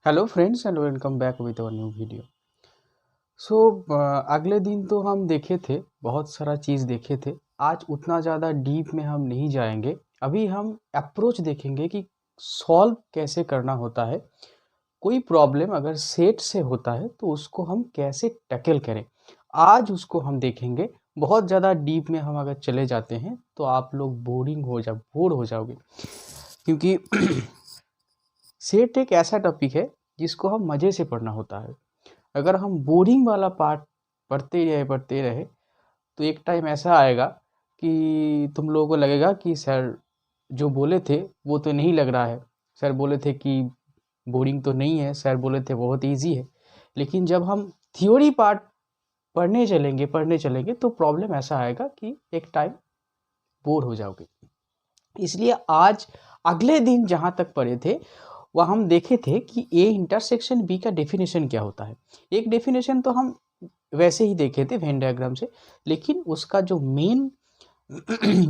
Hello friends and welcome back with our new video. So अगले दिन तो हम देखे थे, बहुत सारा चीज़ देखे थे। आज उतना ज़्यादा डीप में हम नहीं जाएंगे। अभी हम अप्रोच देखेंगे कि सॉल्व कैसे करना होता है। कोई प्रॉब्लम अगर सेट से होता है तो उसको हम कैसे टैकल करें, आज उसको हम देखेंगे। बहुत ज़्यादा डीप में हम अगर चले जाते हैं तो आप लोग बोर हो जाओगे, क्योंकि सेट एक ऐसा टॉपिक है जिसको हम मज़े से पढ़ना होता है। अगर हम बोरिंग वाला पार्ट पढ़ते रहे तो एक टाइम ऐसा आएगा कि तुम लोगों को लगेगा कि सर जो बोले थे वो तो नहीं लग रहा है। सर बोले थे कि बोरिंग तो नहीं है, सर बोले थे बहुत इजी है। लेकिन जब हम थ्योरी पार्ट पढ़ने चलेंगे तो प्रॉब्लम ऐसा आएगा कि एक टाइम बोर हो जाओगे। इसलिए आज अगले दिन जहाँ तक पढ़े थे वह हम देखे थे कि ए इंटरसेक्शन बी का डेफिनेशन क्या होता है। एक डेफिनेशन तो हम वैसे ही देखे थे वेन डायग्राम से, लेकिन उसका जो मेन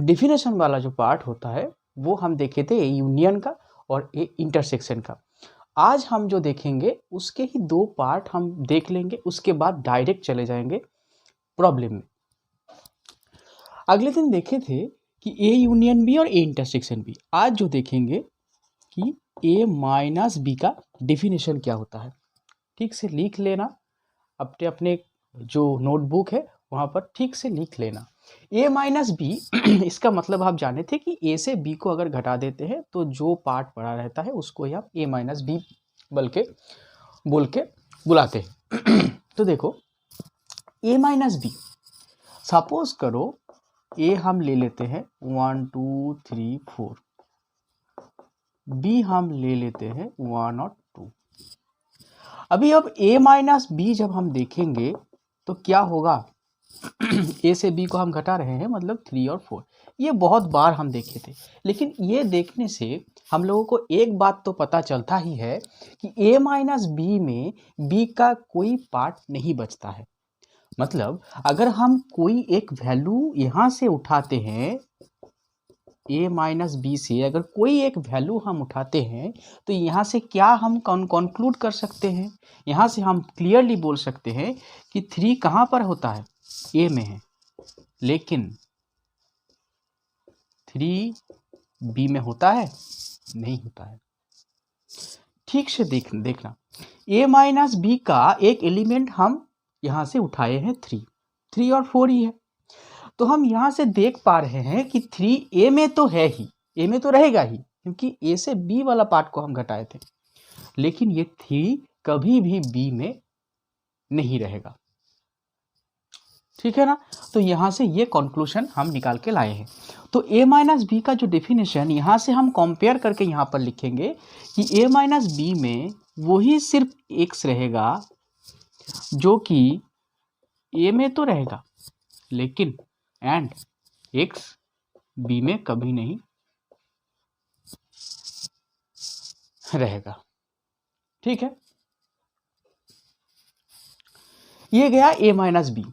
डेफिनेशन वाला जो पार्ट होता है वो हम देखे थे ए यूनियन का और ए इंटरसेक्शन का। आज हम जो देखेंगे उसके ही दो पार्ट हम देख लेंगे, उसके बाद डायरेक्ट चले जाएंगे प्रॉब्लम में। अगले दिन देखे थे कि ए यूनियन बी और ए इंटरसेक्शन बी। आज जो देखेंगे कि ए माइनस बी का डेफिनेशन क्या होता है। ठीक से लिख लेना, अपने अपने जो नोटबुक है वहाँ पर ठीक से लिख लेना। ए माइनस बी इसका मतलब आप जाने थे कि ए से बी को अगर घटा देते हैं तो जो पार्ट पड़ा रहता है उसको ही आप ए माइनस बी बोल के बुलाते हैं। तो देखो, ए माइनस बी, सपोज करो ए हम ले लेते हैं 1 2 3 4, बी हम ले लेते हैं 1 और 2। अभी अब a माइनस बी जब हम देखेंगे तो क्या होगा। a से b को हम घटा रहे हैं, मतलब 3 और 4। ये बहुत बार हम देखे थे, लेकिन ये देखने से हम लोगों को एक बात तो पता चलता ही है कि a माइनस बी में b का कोई पार्ट नहीं बचता है। मतलब अगर हम कोई एक वैल्यू यहाँ से उठाते हैं, a माइनस बी से अगर कोई एक वैल्यू हम उठाते हैं तो यहाँ से क्या हम कंक्लूड कर सकते हैं, यहाँ से हम क्लियरली बोल सकते हैं कि 3 कहाँ पर होता है, a में है, लेकिन 3 b में होता है, नहीं होता है। ठीक से देखना, a माइनस बी का एक एलिमेंट हम यहाँ से उठाए हैं 3 और 4 ही है। तो हम यहाँ से देख पा रहे हैं कि 3 ए में तो है ही, ए में तो रहेगा ही, क्योंकि ए से बी वाला पार्ट को हम घटाए थे। लेकिन ये 3 कभी भी बी में नहीं रहेगा, ठीक है ना। तो यहाँ से ये कंक्लूजन हम निकाल के लाए हैं। तो ए माइनस बी का जो डेफिनेशन यहाँ से हम कंपेयर करके यहाँ पर लिखेंगे कि ए माइनस बी में वही सिर्फ एक्स रहेगा जो कि ए में तो रहेगा, लेकिन एंड एक्स बी में कभी नहीं रहेगा। ठीक है, ये गया a माइनस बी।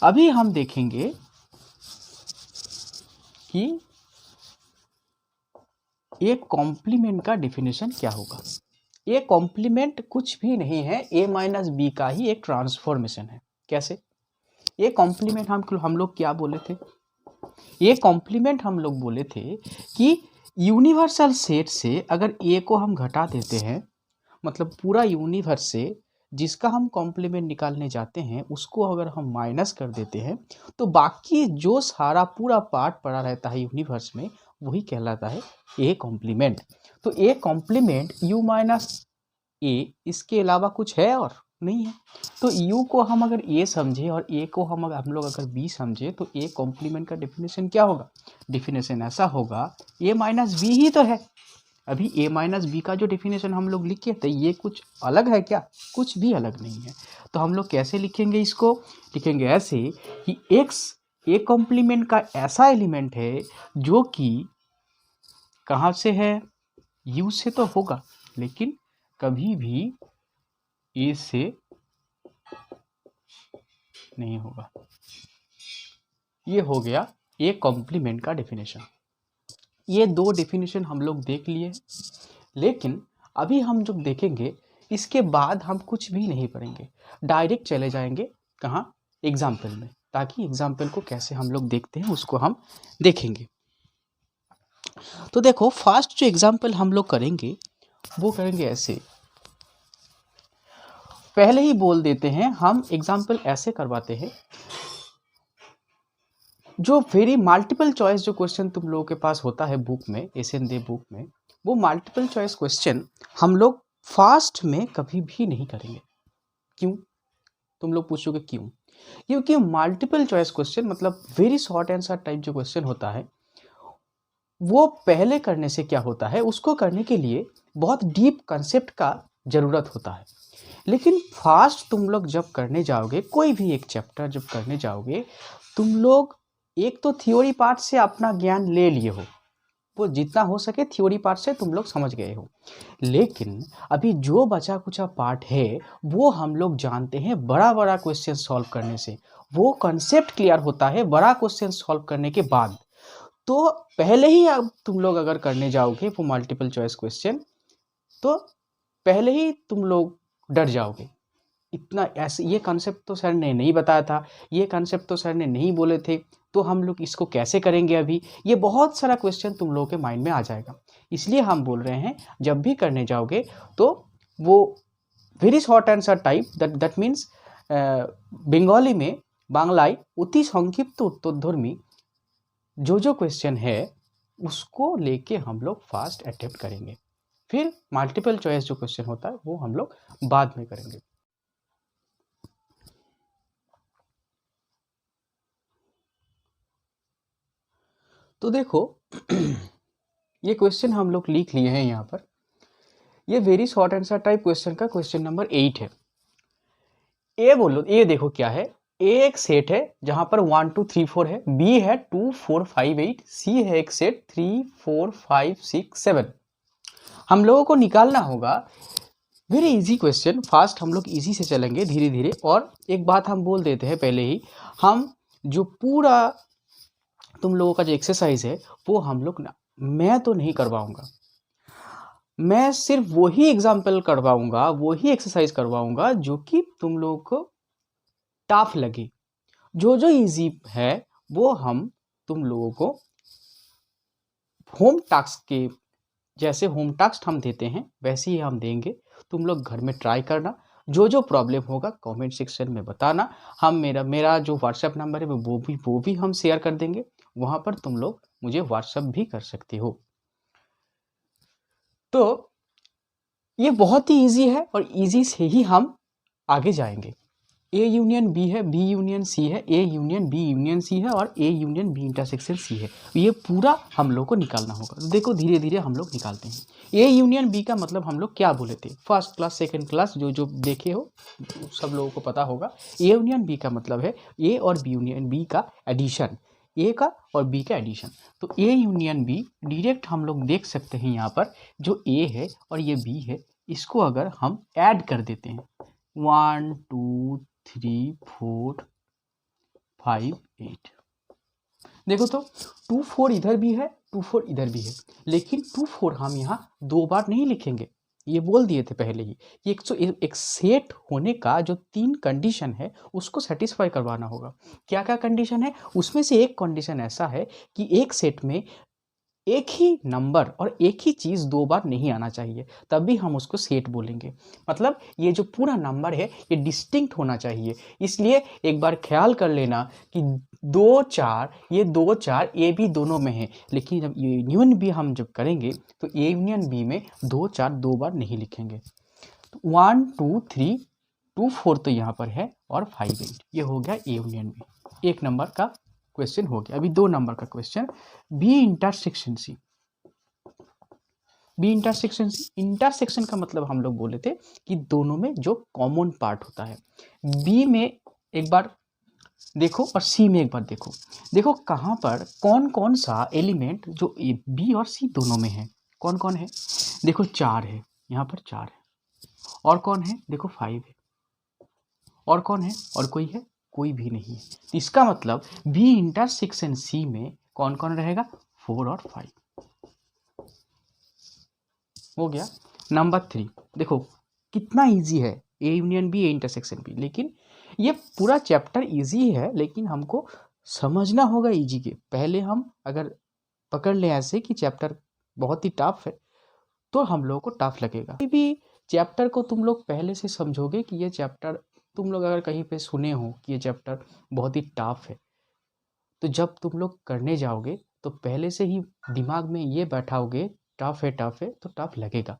अभी हम देखेंगे कि ए कॉम्प्लीमेंट का डेफिनेशन क्या होगा। ए कॉम्प्लीमेंट कुछ भी नहीं है, a माइनस बी का ही एक ट्रांसफॉर्मेशन है। कैसे? ए कॉम्प्लीमेंट हम लोग क्या बोले थे, ये कॉम्प्लीमेंट हम लोग बोले थे कि यूनिवर्सल सेट से अगर ए को हम घटा देते हैं, मतलब पूरा यूनिवर्स से जिसका हम कॉम्प्लीमेंट निकालने जाते हैं उसको अगर हम माइनस कर देते हैं तो बाकी जो सारा पूरा पार्ट पड़ा रहता है यूनिवर्स में वही कहलाता है ए कॉम्प्लीमेंट। तो ए कॉम्प्लीमेंट यू माइनस ए, इसके अलावा कुछ है और नहीं है। तो u को हम अगर a समझे और a को हम लोग अगर b समझे तो a कॉम्प्लीमेंट का डेफिनेशन क्या होगा। डेफिनेशन ऐसा होगा, a माइनस बी ही तो है। अभी a माइनस बी का जो डेफिनेशन हम लोग लिखे थे ये कुछ अलग है क्या? कुछ भी अलग नहीं है। तो हम लोग कैसे लिखेंगे इसको? लिखेंगे ऐसे कि x a कॉम्प्लीमेंट का ऐसा एलिमेंट है जो कि कहाँ से है, u से तो होगा, लेकिन कभी भी ए से नहीं होगा। ये हो गया ए कॉम्प्लीमेंट का डेफिनेशन। ये दो डेफिनेशन हम लोग देख लिए, लेकिन अभी हम जो देखेंगे इसके बाद हम कुछ भी नहीं पढ़ेंगे, डायरेक्ट चले जाएंगे कहाँ, एग्जाम्पल में, ताकि एग्जाम्पल को कैसे हम लोग देखते हैं उसको हम देखेंगे। तो देखो फर्स्ट जो एग्जाम्पल हम लोग करेंगे वो करेंगे ऐसे, पहले ही बोल देते हैं हम एग्जाम्पल ऐसे करवाते हैं, जो वेरी मल्टीपल चॉइस जो क्वेश्चन तुम लोगों के पास होता है बुक में, एसएनदे बुक में, वो मल्टीपल चॉइस क्वेश्चन हम लोग फास्ट में कभी भी नहीं करेंगे। क्यों? तुम लोग पूछोगे क्यों? क्योंकि मल्टीपल चॉइस क्वेश्चन मतलब वेरी शॉर्ट आंसर टाइप जो क्वेश्चन होता है, वो पहले करने से क्या होता है, उसको करने के लिए बहुत डीप कंसेप्ट का ज़रूरत होता है। लेकिन फास्ट तुम लोग जब करने जाओगे, कोई भी एक चैप्टर जब करने जाओगे, तुम लोग एक तो थ्योरी पार्ट से अपना ज्ञान ले लिए हो, वो जितना हो सके थ्योरी पार्ट से तुम लोग समझ गए हो, लेकिन अभी जो बचा कुचा पार्ट है वो हम लोग जानते हैं बड़ा बड़ा क्वेश्चन सॉल्व करने से, वो कंसेप्ट क्लियर होता है बड़ा क्वेश्चन सॉल्व करने के बाद। तो पहले ही अब तुम लोग अगर करने जाओगे वो मल्टीपल चॉइस क्वेश्चन, तो पहले ही तुम लोग डर जाओगे, इतना ऐसे ये कंसेप्ट तो सर ने नहीं बताया था, ये कंसेप्ट तो सर ने नहीं बोले थे, तो हम लोग इसको कैसे करेंगे अभी, ये बहुत सारा क्वेश्चन तुम लोगों के माइंड में आ जाएगा। इसलिए हम बोल रहे हैं जब भी करने जाओगे तो वो very short answer type, that means Bengali में बांग्लाई অতি সংক্ষিপ্ত উত্তরধর্মী जो क्वेश्चन है उसको लेके हम लोग फास्ट अटेम्प्ट करेंगे, फिर मल्टीपल चॉइस जो क्वेश्चन होता है वो हम लोग बाद में करेंगे। तो देखो ये क्वेश्चन हम लोग लिख लिए हैं यहाँ पर, ये very short answer type question का क्वेश्चन नंबर 8 है। ए बोलो, ये देखो क्या है, ए एक सेट है जहां पर 1 2 3 4 है, बी है 2 4 5 8, सी है एक सेट 3 4 5 6 7। हम लोगों को निकालना होगा, वेरी इजी क्वेश्चन, फास्ट हम लोग इजी से चलेंगे धीरे धीरे। और एक बात हम बोल देते हैं पहले ही, हम जो पूरा तुम लोगों का जो एक्सरसाइज है वो हम लोग ना, मैं तो नहीं करवाऊंगा, मैं सिर्फ वही एग्जाम्पल करवाऊंगा, वही एक्सरसाइज करवाऊंगा जो कि तुम लोगों को टफ लगे। जो इजी है वो हम तुम लोगों को होम टास्क के जैसे होम टास्क हम देते हैं वैसे ही हम देंगे, तुम लोग घर में ट्राई करना, जो प्रॉब्लम होगा कमेंट सेक्शन में बताना। हम मेरा जो व्हाट्सएप नंबर है वो भी हम शेयर कर देंगे, वहाँ पर तुम लोग मुझे व्हाट्सएप भी कर सकते हो। तो ये बहुत ही इजी है और इजी से ही हम आगे जाएंगे। ए यूनियन बी है, बी यूनियन सी है, A union B union C है और A union B intersection C है, ये पूरा हम लोग को निकालना होगा। तो देखो धीरे धीरे हम लोग निकालते हैं। ए यूनियन बी का मतलब हम लोग क्या बोले थे, फर्स्ट क्लास सेकंड क्लास जो देखे हो सब लोगों को पता होगा। ए यूनियन बी का मतलब है ए और बी यूनियन बी का एडिशन, ए का और बी का एडिशन। तो ए यूनियन बी डायरेक्ट हम लोग देख सकते हैं, यहाँ पर जो ए है और ये बी है, इसको अगर हम ऐड कर देते हैं 1 2 3 4 5 8, देखो तो 2 4 इधर भी है 2 4 इधर भी है, लेकिन 2 4 हम यहाँ 2 बार नहीं लिखेंगे, ये बोल दिए थे पहले ही कि एक सेट होने का जो 3 कंडीशन है उसको सेटिस्फाई करवाना होगा। क्या क्या कंडीशन है, उसमें से एक कंडीशन ऐसा है कि एक सेट में एक ही नंबर और एक ही चीज़ 2 बार नहीं आना चाहिए, तभी हम उसको सेट बोलेंगे। मतलब ये जो पूरा नंबर है ये डिस्टिंक्ट होना चाहिए, इसलिए एक बार ख्याल कर लेना कि 2 4, ये 2 4 ए बी दोनों में है, लेकिन जब यूनियन बी हम जब करेंगे तो ए यूनियन बी में 2 4 2 बार नहीं लिखेंगे। तो 1 2 3 2 4 तो यहाँ पर है और 5 8, ये हो गया ए यूनियन बी, एक नंबर का क्वेश्चन हो गया। अभी 2 नंबर का question, B intersection C. B intersection C, intersection का मतलब हम लोग बोले थे कि दोनों में जो कॉमन पार्ट होता है, बी में एक बार देखो और सी में एक बार देखो, देखो कहाँ पर कौन कौन सा एलिमेंट जो बी और सी दोनों में है, कौन कौन है, देखो 4 है, यहाँ पर 4 है, और कौन है, देखो 5 है, और कौन है, और कोई है, कोई भी नहीं है। तो इसका मतलब बी इंटरसेक्शन सी में कौन कौन रहेगा, 4 और 5 हो गया। नंबर 3, देखो कितना इजी है A union B, A intersection B. लेकिन ये पूरा चैप्टर इजी है, लेकिन हमको समझना होगा इजी के पहले। हम अगर पकड़ लें ऐसे कि चैप्टर बहुत ही टफ है, तो हम लोगों को टफ लगेगा। कोई भी चैप्टर को तुम लोग पहले से समझोगे कि ये चैप्टर, तुम लोग अगर कहीं पे सुने हो कि ये चैप्टर बहुत ही टफ है, तो जब तुम लोग करने जाओगे तो पहले से ही दिमाग में ये बैठाओगे टफ है तो टफ लगेगा।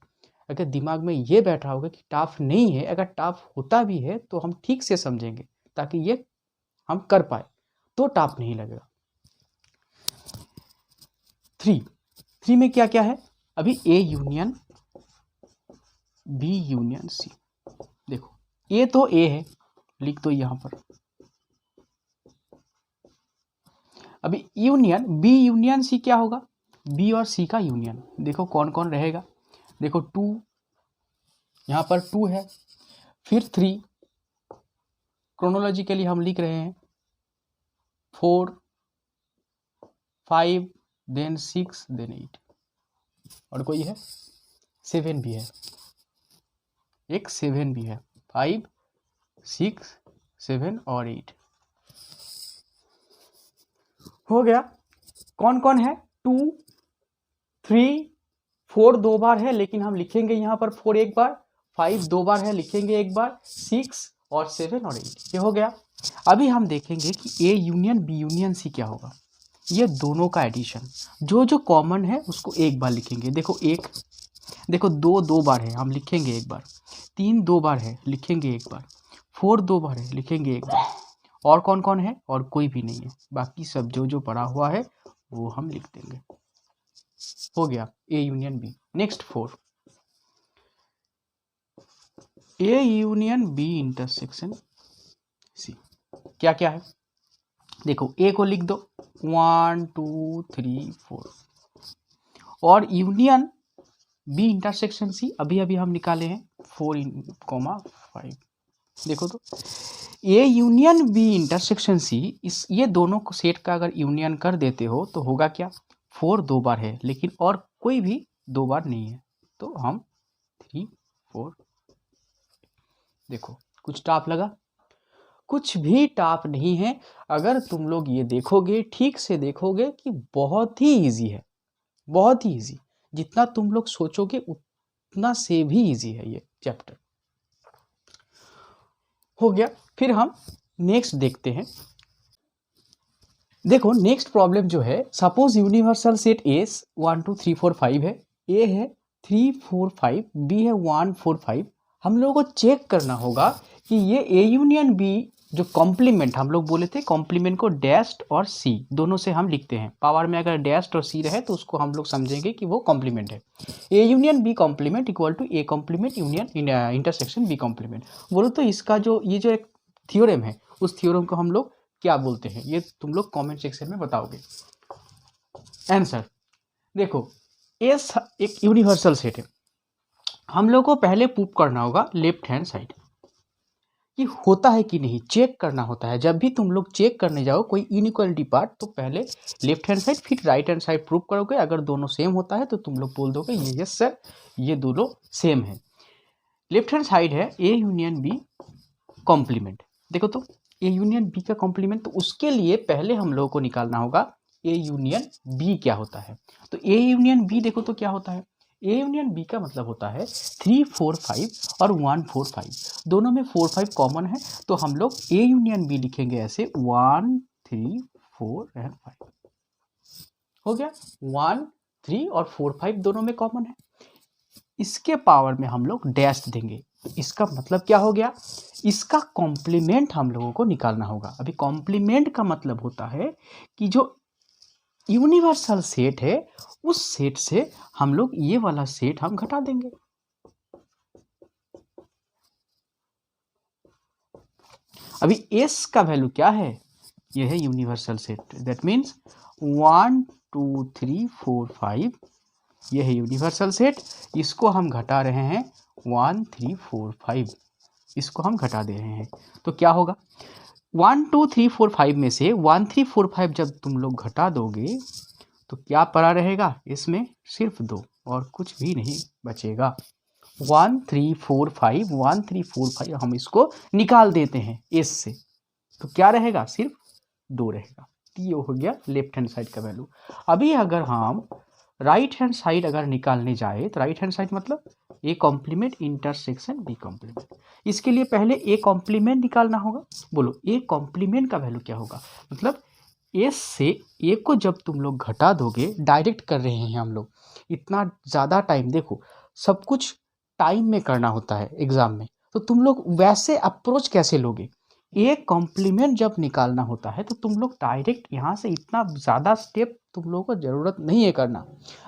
अगर दिमाग में ये बैठा होगा कि टफ नहीं है, अगर टफ होता भी है तो हम ठीक से समझेंगे ताकि ये हम कर पाए, तो टफ नहीं लगेगा। 3 में क्या क्या है, अभी A union B union C. देखो ए तो ए है, लिख दो यहाँ पर। अभी यूनियन बी यूनियन सी क्या होगा, बी और सी का यूनियन। देखो कौन कौन रहेगा, देखो 2, यहाँ पर 2 है, फिर 3, क्रोनोलॉजिकली हम लिख रहे हैं 4, 5, देन 6, देन 8, और कोई है 7 भी है, एक 7 भी है, 5, 6, 7 और 8 हो गया। कौन कौन है, 2, 3, 4 2 बार है लेकिन हम लिखेंगे यहाँ पर 4 एक बार, 5 2 बार है लिखेंगे एक बार, 6 और 7 और 8, ये हो गया। अभी हम देखेंगे कि A union B union C क्या होगा। ये दोनों का एडिशन, जो जो कॉमन है उसको एक बार लिखेंगे। देखो 1, देखो 2 2 बार है, हम लिखेंगे एक बार, 3 2 बार है, लिखेंगे एक बार, 4 2 बार है, लिखेंगे एक बार, और कौन कौन है, और कोई भी नहीं है, बाकी सब जो जो पड़ा हुआ है वो हम लिख देंगे। हो गया A union B. Next 4, A union B intersection C क्या क्या है। देखो ए को लिख दो 1 2 3 4, और यूनियन बी इंटरसेक्शन सी अभी अभी हम निकाले हैं 4, 5। देखो तो A union B intersection C, इस ये दोनों को सेट का अगर यूनियन कर देते हो तो होगा क्या, 4 2 बार है लेकिन और कोई भी 2 बार नहीं है, तो हम 3 4। देखो कुछ टाप लगा, कुछ भी टाप नहीं है। अगर तुम लोग ये देखोगे, ठीक से देखोगे कि बहुत ही इजी है, बहुत ही इजी, जितना तुम लोग सोचोगे उतना से भी इजी है ये चैप्टर। हो गया, फिर हम नेक्स्ट देखते हैं। देखो नेक्स्ट प्रॉब्लम जो है, सपोज यूनिवर्सल सेट ए 1 2 3 4 5 है, ए है 3 4 5, बी है 1 4 5। हम लोगों को चेक करना होगा कि ये ए यूनियन बी जो कॉम्प्लीमेंट हम लोग बोले थे, कॉम्प्लीमेंट को डैश्ड और सी दोनों से हम लिखते हैं। पावर में अगर डैश्ड और सी रहे तो उसको हम लोग समझेंगे कि वो कॉम्प्लीमेंट है। A union B complement equal to A complement union intersection B complement. बोलो तो इसका जो ये जो एक थ्योरम है, उस थ्योरम को हम लोग क्या बोलते हैं, ये तुम लोग कमेंट सेक्शन में बताओगे। आंसर देखो, एस एक यूनिवर्सल सेट है, हम लोग को पहले प्रूव करना होगा लेफ्ट हैंड साइड कि होता है कि नहीं, चेक करना होता है। जब भी तुम लोग चेक करने जाओ कोई इनइक्वालिटी पार्ट, तो पहले लेफ्ट हैंड साइड फिर राइट हैंड साइड प्रूव करोगे। अगर दोनों सेम होता है तो तुम लोग बोल दोगे ये यस सर, ये दोनों सेम है। लेफ्ट हैंड साइड है ए यूनियन बी कॉम्प्लीमेंट। देखो तो ए यूनियन बी का कॉम्प्लीमेंट, तो उसके लिए पहले हम लोगों को निकालना होगा ए यूनियन बी क्या होता है। तो ए यूनियन बी देखो तो क्या होता है, ए यूनियन बी का मतलब होता है 3 4 5 और 1 4 5, दोनों में 4 5 कॉमन है, तो हम लोग ए यूनियन बी लिखेंगे ऐसे 1 3 4 एंड 5। हो गया, 1 3 और 4 5 दोनों में कॉमन है, इसके पावर में हम लोग डैश देंगे। तो इसका मतलब क्या हो गया, इसका कॉम्प्लीमेंट हम लोगों को निकालना होगा। अभी कॉम्प्लीमेंट का मतलब होता है कि जो यूनिवर्सल सेट है उस सेट से हम लोग ये वाला सेट हम घटा देंगे। अभी एस का वैल्यू क्या है, ये है यूनिवर्सल सेट, दैट मीन्स 1 2 3 4 5, ये है यूनिवर्सल सेट। इसको हम घटा रहे हैं 1 3 4 5, इसको हम घटा दे रहे हैं, तो क्या होगा 1 2 3 4 5 में से 1 3 4 5 जब तुम लोग घटा दोगे तो क्या पड़ा रहेगा, इसमें सिर्फ 2 और कुछ भी नहीं बचेगा। 1 3 4 5 1 3 4 5 हम इसको निकाल देते हैं एस से, तो क्या रहेगा, सिर्फ 2 रहेगा। ये हो गया लेफ्ट हैंड साइड का वैल्यू। अभी अगर हम राइट हैंड साइड अगर निकालने जाए तो राइट हैंड साइड मतलब A complement intersection B complement. इसके लिए पहले ए कॉम्प्लीमेंट निकालना होगा। बोलो ए कॉम्प्लीमेंट का वैल्यू क्या होगा, मतलब एस से ए को जब तुम लोग घटा दोगे, डायरेक्ट कर रहे हैं हम लोग, इतना ज़्यादा टाइम, देखो सब कुछ टाइम में करना होता है एग्ज़ाम में, तो तुम लोग वैसे अप्रोच कैसे लोगे। एक कॉम्प्लीमेंट जब निकालना होता है तो तुम लोग डायरेक्ट यहाँ से इतना ज़्यादा स्टेप तुम लोगों को ज़रूरत नहीं है करना।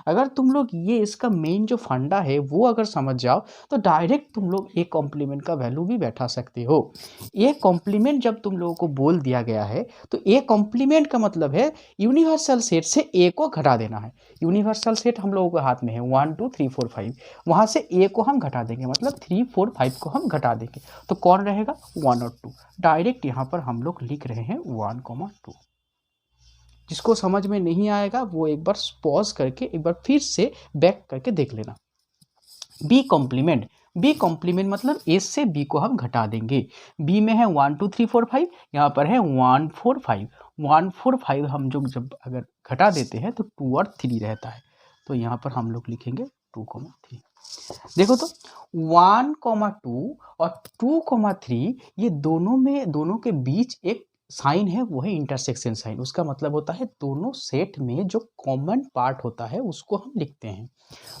अगर तुम लोग ये इसका मेन जो फंडा है वो अगर समझ जाओ तो डायरेक्ट तुम लोग एक कॉम्प्लीमेंट का वैल्यू भी बैठा सकते हो। एक कॉम्प्लीमेंट जब तुम लोगों को बोल दिया गया है तो एक कॉम्प्लीमेंट का मतलब है यूनिवर्सल सेट से ए को घटा देना है। यूनिवर्सल सेट हम लोगों के हाथ में है 1 2 3 4 5, वहाँ से ए को हम घटा देंगे, मतलब 3 4 5 को हम घटा देंगे, तो कौन रहेगा 1 और 2। डायरेक्ट यहाँ पर हम लोग लिख रहे हैं 1 2। जिसको समझ में नहीं आएगा वो एक बार पॉज करके एक बार फिर से बैक करके देख लेना। बी कॉम्प्लीमेंट, बी कॉम्प्लीमेंट मतलब ए से बी को हम घटा देंगे। बी में है 1 2 3 4 5, यहाँ पर है 1 4 5। 1 4 5 हम जो जब अगर घटा देते हैं तो 2 और 3 रहता है, तो यहाँ पर हम लोग लिखेंगे 2 3। देखो तो 1 2 और 2 3 ये दोनों के बीच एक साइन है, वो है इंटरसेक्शन साइन। उसका मतलब होता है दोनों सेट में जो कॉमन पार्ट होता है उसको हम लिखते हैं।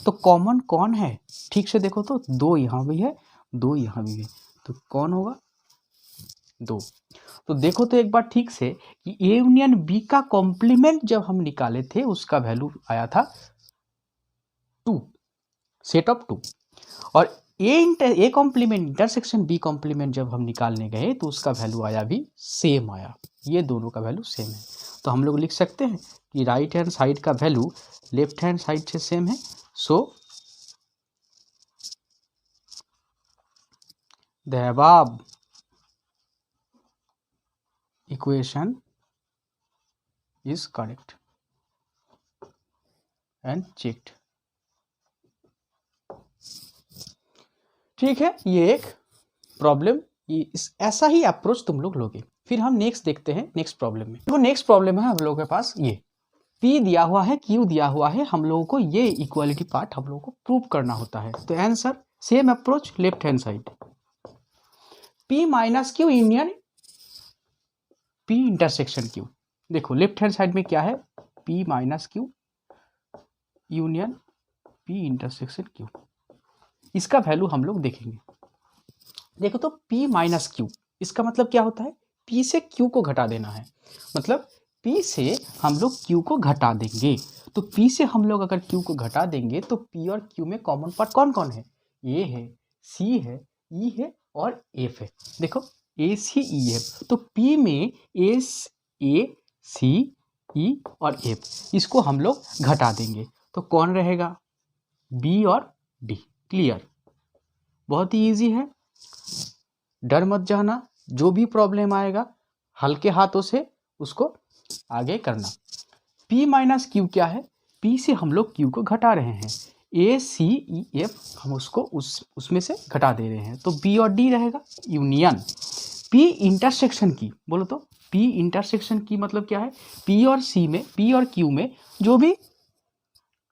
तो कॉमन कौन है, ठीक से देखो तो 2 यहाँ भी है 2 यहाँ भी है, तो कौन होगा 2। तो देखो तो एक बार ठीक से कि ए यूनियन बी का कॉम्प्लीमेंट जब हम निकाले थे उसका वैल्यू आया था 2, सेट ऑफ 2, और A complement intersection B complement जब हम निकालने गए तो उसका वैल्यू आया भी सेम आया, ये दोनों का वैल्यू सेम है। तो हम लोग लिख सकते हैं कि राइट हैंड साइड का वैल्यू लेफ्ट हैंड साइड से सेम है, so the above equation is correct and checked. ठीक है, ये एक प्रॉब्लम, ये ऐसा ही अप्रोच तुम लोग लोगे। फिर हम नेक्स्ट देखते हैं नेक्स्ट प्रॉब्लम में। तो नेक्स्ट प्रॉब्लम है हम लोगों के पास ये P दिया हुआ है, Q दिया हुआ है, हम लोगों को ये इक्वालिटी पार्ट हम लोगों को प्रूव करना होता है। तो answer same approach left hand side, P minus Q union P intersection Q। देखो लेफ्ट हैंड साइड में क्या है, P minus Q union P intersection Q, इसका वैल्यू हम लोग देखेंगे। देखो तो P माइनस Q, इसका मतलब क्या होता है, P से Q को घटा देना है, मतलब P से हम लोग Q को घटा देंगे। तो P से हम लोग अगर Q को घटा देंगे तो P और Q में कॉमन पार्ट कौन कौन है, A है, C है, E है और F है। देखो A C E F, तो P में A C E और F, इसको हम लोग घटा देंगे तो कौन रहेगा, B और D। क्लियर, बहुत ही इजी है, डर मत जाना, जो भी प्रॉब्लम आएगा हल्के हाथों से उसको आगे करना। P माइनस Q क्या है, P से हम लोग Q को घटा रहे हैं, A C E F हम उसको उसमें से घटा दे रहे हैं, तो B और D रहेगा यूनियन P इंटरसेक्शन की। बोलो तो P इंटरसेक्शन की मतलब क्या है, P और C में, P और Q में जो भी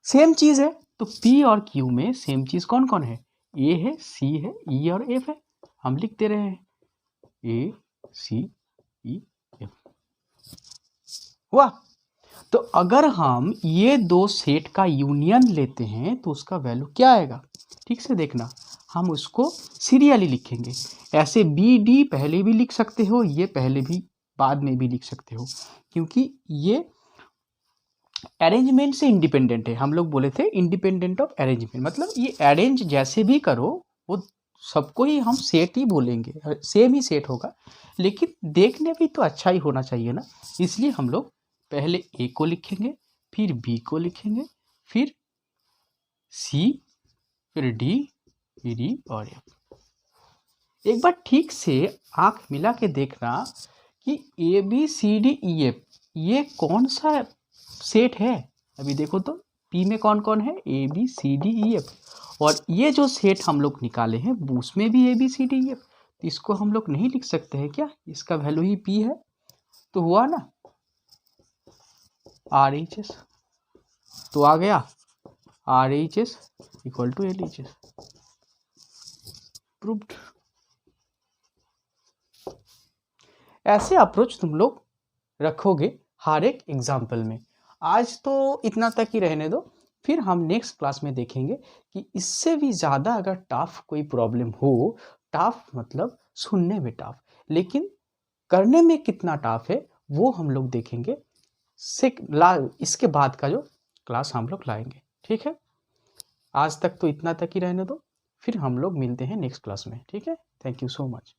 सेम चीज़ है, तो P और Q में सेम चीज़ कौन कौन है, A है, C है, E और F है, हम लिख दे रहे हैं A C E F। हुआ। तो अगर हम ये दो सेट का यूनियन लेते हैं तो उसका वैल्यू क्या आएगा, ठीक से देखना, हम उसको सीरियली लिखेंगे। ऐसे बी डी पहले भी लिख सकते हो, ये पहले भी बाद में भी लिख सकते हो, क्योंकि ये अरेंजमेंट से इंडिपेंडेंट है। हम लोग बोले थे इंडिपेंडेंट ऑफ अरेंजमेंट, मतलब ये अरेंज जैसे भी करो वो सबको ही हम सेट ही बोलेंगे, सेम ही सेट होगा, लेकिन देखने भी तो अच्छा ही होना चाहिए ना, इसलिए हम लोग पहले ए को लिखेंगे, फिर बी को लिखेंगे, फिर सी, फिर डी, फिर ई और एफ। एक बार ठीक से आंख मिला के देखना कि A B C D E F ये कौन सा सेट है। अभी देखो तो P में कौन कौन है, A B C D E F, और ये जो सेट हम लोग निकाले हैं उसमें भी ABCDEF, तो इसको हम लोग नहीं लिख सकते हैं क्या? इसका वैल्यू ही P है, तो हुआ ना RHS, तो आ गया RHS equal to LHS, proved. ऐसे अप्रोच तुम लोग रखोगे हर एक एग्जाम्पल में। आज तो इतना तक ही रहने दो, फिर हम नेक्स्ट क्लास में देखेंगे कि इससे भी ज़्यादा अगर टफ कोई प्रॉब्लम हो, टफ मतलब सुनने में टफ, लेकिन करने में कितना टफ है वो हम लोग देखेंगे इसके बाद का जो क्लास हम लोग लाएंगे। ठीक है, आज तक तो इतना तक ही रहने दो, फिर हम लोग मिलते हैं नेक्स्ट क्लास में। ठीक है, थैंक यू सो मच।